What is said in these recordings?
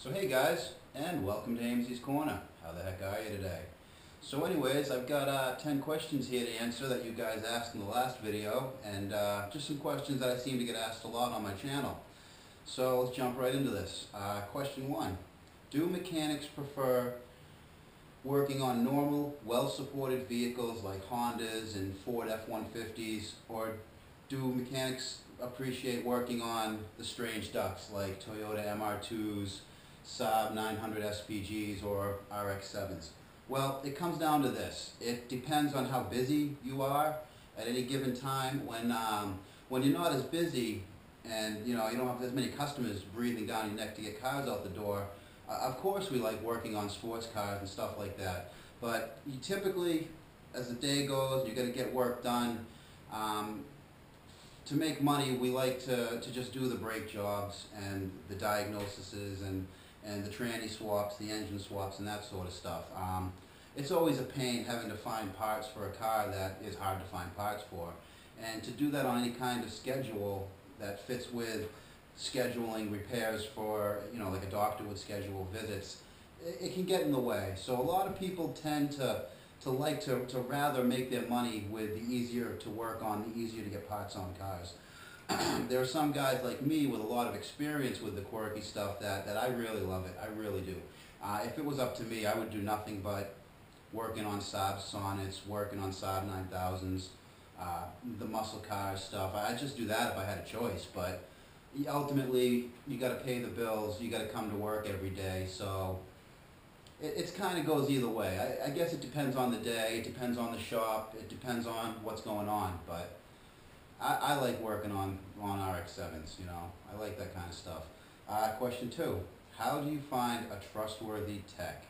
So hey guys, and welcome to Amesie's Corner. How the heck are you today? So anyways, I've got 10 questions here to answer that you guys asked in the last video, and just some questions that I seem to get asked a lot on my channel. So let's jump right into this. Question 1. Do mechanics prefer working on normal, well-supported vehicles like Hondas and Ford F-150s, or do mechanics appreciate working on the strange ducks like Toyota MR2s, Saab 900 SPGs, or RX-7s? Well, it comes down to this. It depends on how busy you are at any given time. When you're not as busy and you don't have as many customers breathing down your neck to get cars out the door, of course we like working on sports cars and stuff like that. But you typically, as the day goes, you got to get work done. To make money, we like to just do the brake jobs and the diagnoses and the tranny swaps, the engine swaps, and that sort of stuff. It's always a pain having to find parts for a car that is hard to find parts for. And to do that on any kind of schedule that fits with scheduling repairs for, like a doctor would schedule visits, it can get in the way. So a lot of people tend to like to rather make their money with the easier to work on, the easier to get parts on cars. There are some guys like me with a lot of experience with the quirky stuff that I really love it. I really do. If it was up to me, I would do nothing but working on Saab Sonnets, working on Saab 9000s, the muscle cars stuff. I'd just do that if I had a choice, but ultimately you got to pay the bills, you got to come to work every day, so it kind of goes either way. I guess it depends on the day, it depends on the shop, it depends on what's going on, but I like working on RX-7s, I like that kind of stuff. Question 2, how do you find a trustworthy tech?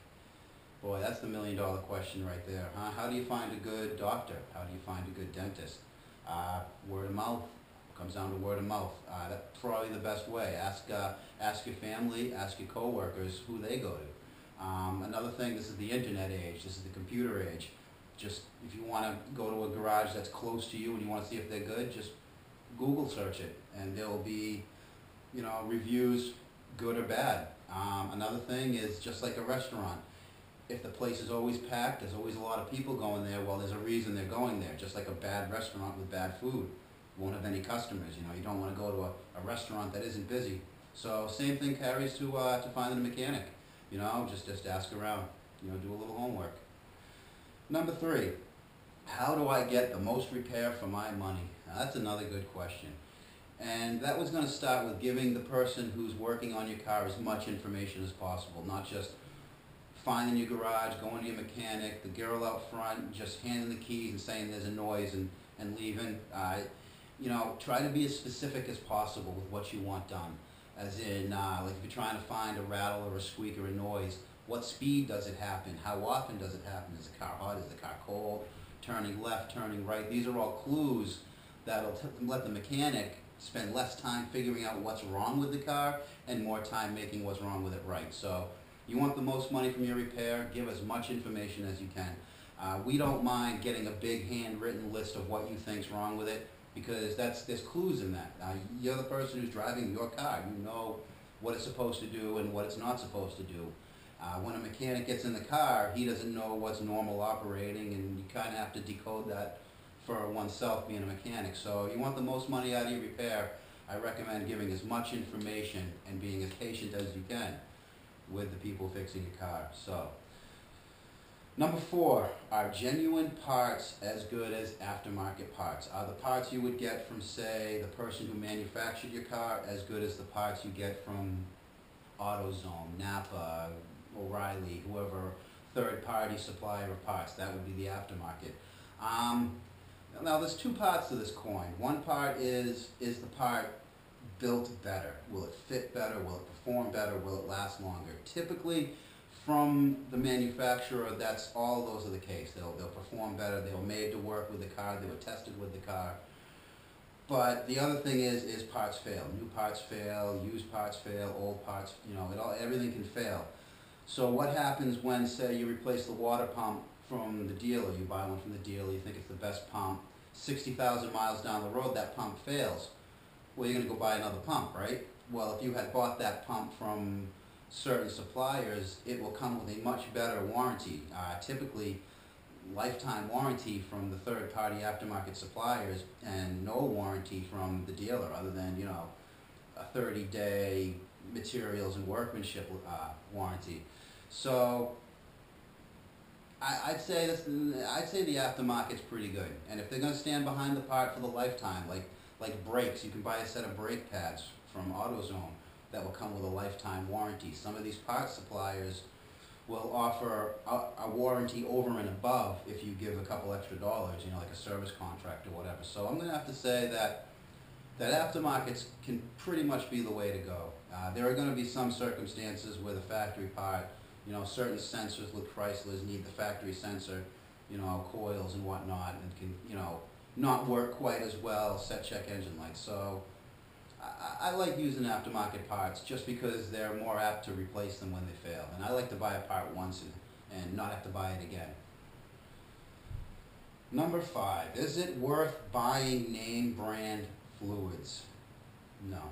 Boy, that's the million-dollar question right there, huh? How do you find a good doctor? How do you find a good dentist? Word of mouth. Comes down to word of mouth. That's probably the best way. Ask your family, ask your coworkers who they go to. Another thing, this is the internet age, this is the computer age. Just if you want to go to a garage that's close to you and you want to see if they're good, just Google search it, and there will be, reviews, good or bad. Another thing is just like a restaurant. If the place is always packed, there's always a lot of people going there, well, there's a reason they're going there. Just like a bad restaurant with bad food. Won't have any customers. You don't want to go to a restaurant that isn't busy. So same thing carries to finding a mechanic. Just ask around. Do a little homework. Number 3, how do I get the most repair for my money? Now, that's another good question. And that was going to start with giving the person who's working on your car as much information as possible, not just finding your garage, going to your mechanic, the girl out front, just handing the keys and saying there's a noise and leaving. Try to be as specific as possible with what you want done. As in, like if you're trying to find a rattle or a squeak or a noise, what speed does it happen? How often does it happen? Is the car hot? Is the car cold? Turning left, turning right? These are all clues that'll let the mechanic spend less time figuring out what's wrong with the car and more time making what's wrong with it right. So you want the most money from your repair, give as much information as you can. We don't mind getting a big handwritten list of what you think's wrong with it, because there's clues in that. You're the person who's driving your car. You know what it's supposed to do and what it's not supposed to do. When a mechanic gets in the car, he doesn't know what's normal operating, and you kind of have to decode that for oneself being a mechanic. So you want the most money out of your repair, I recommend giving as much information and being as patient as you can with the people fixing your car. So, number 4, are genuine parts as good as aftermarket parts? Are the parts you would get from, say, the person who manufactured your car as good as the parts you get from AutoZone, Napa, O'Reilly, whoever third-party supplier of parts? That would be the aftermarket. Now, there's 2 parts to this coin. One part is the part built better? Will it fit better? Will it perform better? Will it last longer? Typically, from the manufacturer, that's all those are the case. They'll perform better. They were made to work with the car. They were tested with the car. But the other thing is parts fail. New parts fail. Used parts fail. Old parts, everything can fail. So what happens when, say, you replace the water pump from the dealer? You buy one from the dealer. You think it's the best pump. 60,000 miles down the road, that pump fails. Well, you're going to go buy another pump, right? Well, if you had bought that pump from certain suppliers, it will come with a much better warranty. Typically, lifetime warranty from the third-party aftermarket suppliers, and no warranty from the dealer other than, you know, a 30-day materials and workmanship warranty. So I'd say the aftermarket's pretty good, and if they're going to stand behind the part for the lifetime, like brakes, you can buy a set of brake pads from AutoZone that will come with a lifetime warranty. Some of these parts suppliers will offer a warranty over and above if you give a couple extra dollars, you know, like a service contract or whatever. So I'm going to have to say that aftermarkets can pretty much be the way to go. There are going to be some circumstances where the factory part, you know, certain sensors with Chryslers need the factory sensor, you know, coils and whatnot, and can, you know, not work quite as well, set check engine lights. So I like using aftermarket parts just because they're more apt to replace them when they fail. And I like to buy a part once and not have to buy it again. Number 5, is it worth buying name brand fluids? No,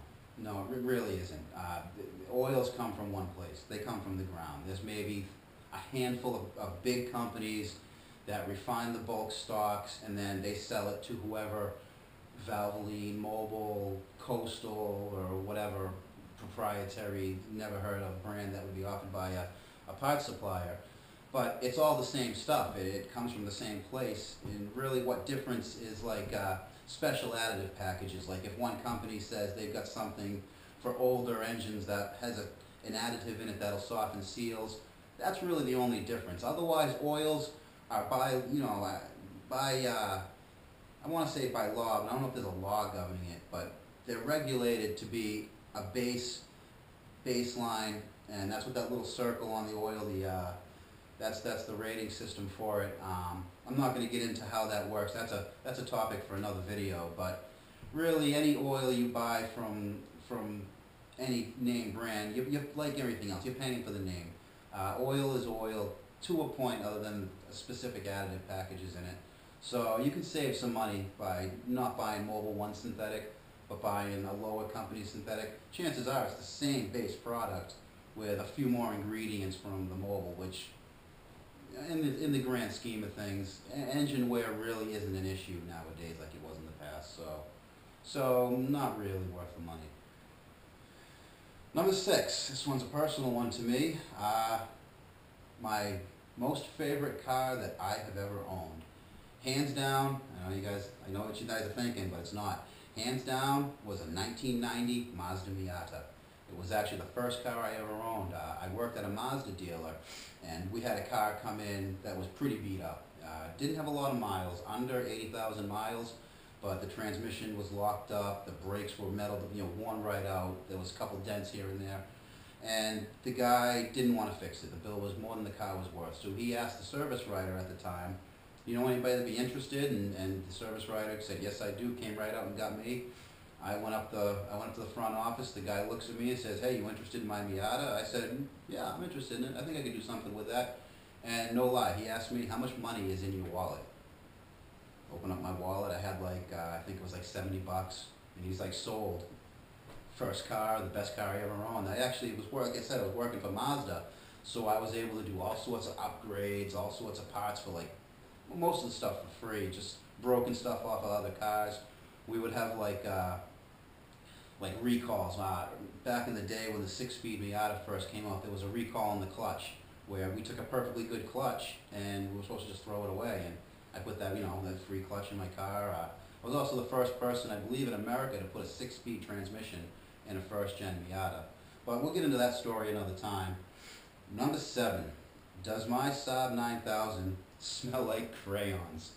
it really isn't. The oils come from one place. They come from the ground. There's maybe a handful of big companies that refine the bulk stocks, and then they sell it to whoever, Valvoline, Mobil, Coastal, or whatever proprietary, never heard of brand that would be offered by a parts supplier. But it's all the same stuff. It comes from the same place, and really what difference is like special additive packages. Like if one company says they've got something for older engines that has an additive in it that'll soften seals, that's really the only difference. Otherwise, oils are by, you know, I want to say by law, but I don't know if there's a law governing it, but they're regulated to be a baseline, and that's what that little circle on the oil, that's the rating system for it. I'm not going to get into how that works. That's a topic for another video. But really, any oil you buy from any name brand, you like everything else, you're paying for the name. Oil is oil to a point, other than specific additive packages in it. So you can save some money by not buying Mobil 1 synthetic, but buying a lower company synthetic. Chances are it's the same base product with a few more ingredients from the Mobil, which in the grand scheme of things, engine wear really isn't an issue nowadays like it was in the past. So not really worth the money. Number 6, this one's a personal one to me. My most favorite car that I have ever owned. Hands down, I know what you guys are thinking, but it's not. Hands down was a 1990 Mazda Miata. It was actually the first car I ever owned. I worked at a Mazda dealer, and we had a car come in that was pretty beat up. Didn't have a lot of miles, under 80,000 miles, but the transmission was locked up, the brakes were metal, worn right out. There was a couple dents here and there. And the guy didn't want to fix it. The bill was more than the car was worth. So he asked the service writer at the time, you know anybody that'd be interested? And the service writer said, yes I do, came right out and got me. I went up to the front office. The guy looks at me and says, hey, you interested in my Miata? I said, yeah, I'm interested in it. I think I could do something with that. And no lie, he asked me, how much money is in your wallet? Open up my wallet, I had like, I think it was like 70 bucks. And he's like, sold. First car, the best car I ever owned. I actually like I said, I was working for Mazda, so I was able to do all sorts of upgrades, all sorts of parts for most of the stuff for free, just broken stuff off of other cars. We would have like recalls. Back in the day when the 6-speed Miata first came out, there was a recall in the clutch where we took a perfectly good clutch and we were supposed to just throw it away. And I put that, that free clutch in my car. I was also the first person, I believe, in America to put a 6-speed transmission in a first-gen Miata. But we'll get into that story another time. Number 7, does my Saab 9000 smell like crayons?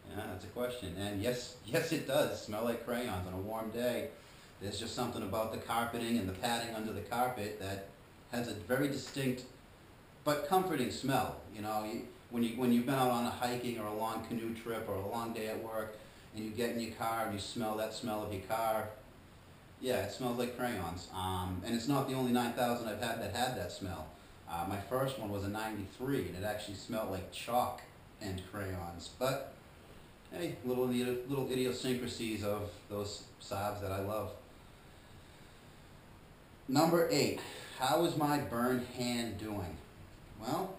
Yeah, that's a question. And yes it does smell like crayons on a warm day. There's just something about the carpeting and the padding under the carpet that has a very distinct but comforting smell. When you've been out on a hiking or a long canoe trip or a long day at work and you get in your car and you smell that smell of your car, yeah, it smells like crayons. And it's not the only 9000 I've had that had that smell. My first one was a 93 and it actually smelled like chalk and crayons. But hey, little idiosyncrasies of those Saabs that I love. Number 8, how is my burned hand doing? Well,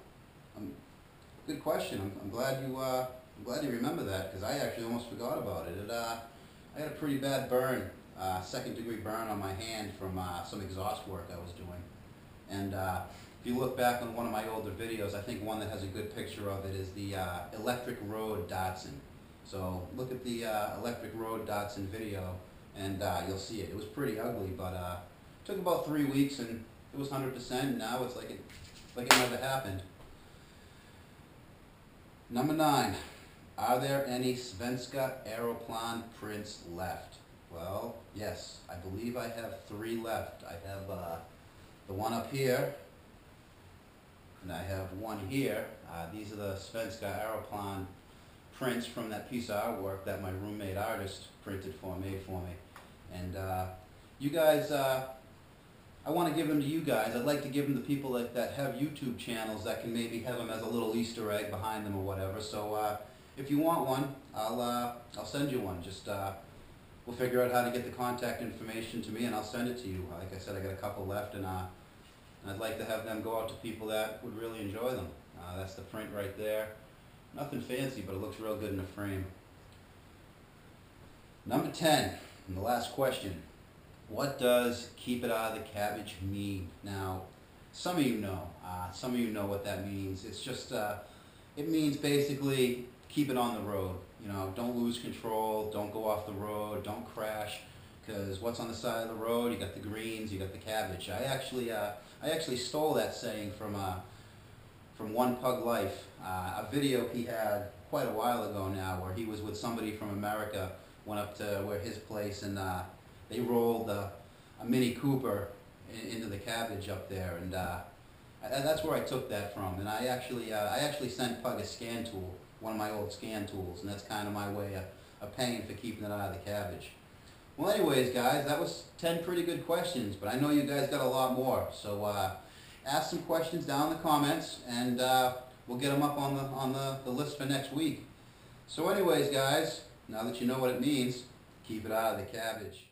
good question. I'm glad you remember that, because I actually almost forgot about it. I had a pretty bad burn, second-degree burn on my hand from some exhaust work I was doing. And if you look back on one of my older videos, I think one that has a good picture of it is the Electric Road Datsun. So look at the Electric Road Datsun video, and you'll see it. It was pretty ugly, but it took about 3 weeks, and it was 100%. And now it's like it never happened. Number 9, are there any Svenska Aeroplan prints left? Well, yes, I believe I have 3 left. I have the one up here, and I have one here. These are the Svenska Aeroplan prints from that piece of artwork that my roommate artist made for me. And you guys, I want to give them to you guys. I'd like to give them to people that have YouTube channels that can maybe have them as a little Easter egg behind them or whatever. So if you want one, I'll send you one. Just we'll figure out how to get the contact information to me, and I'll send it to you. Like I said, I got a couple left, and I'd like to have them go out to people that would really enjoy them. That's the print right there. Nothing fancy, but it looks real good in the frame. Number 10, and the last question. What does keep it out of the cabbage mean? Now, some of you know what that means. It's just, it means basically keep it on the road. You know, don't lose control, don't go off the road, don't crash, because what's on the side of the road? You got the greens, you got the cabbage. I actually stole that saying from One Pug Life, a video he had quite a while ago now, where he was with somebody from America, went up to where his place, and they rolled a Mini Cooper into the cabbage up there, and that's where I took that from. And I actually sent Pug a scan tool, one of my old scan tools, and that's kind of my way of paying for keeping it out of the cabbage. Well, anyways, guys, that was 10 pretty good questions, but I know you guys got a lot more. So ask some questions down in the comments, and we'll get them up on the list for next week. So anyways, guys, now that you know what it means, keep it out of the cabbage.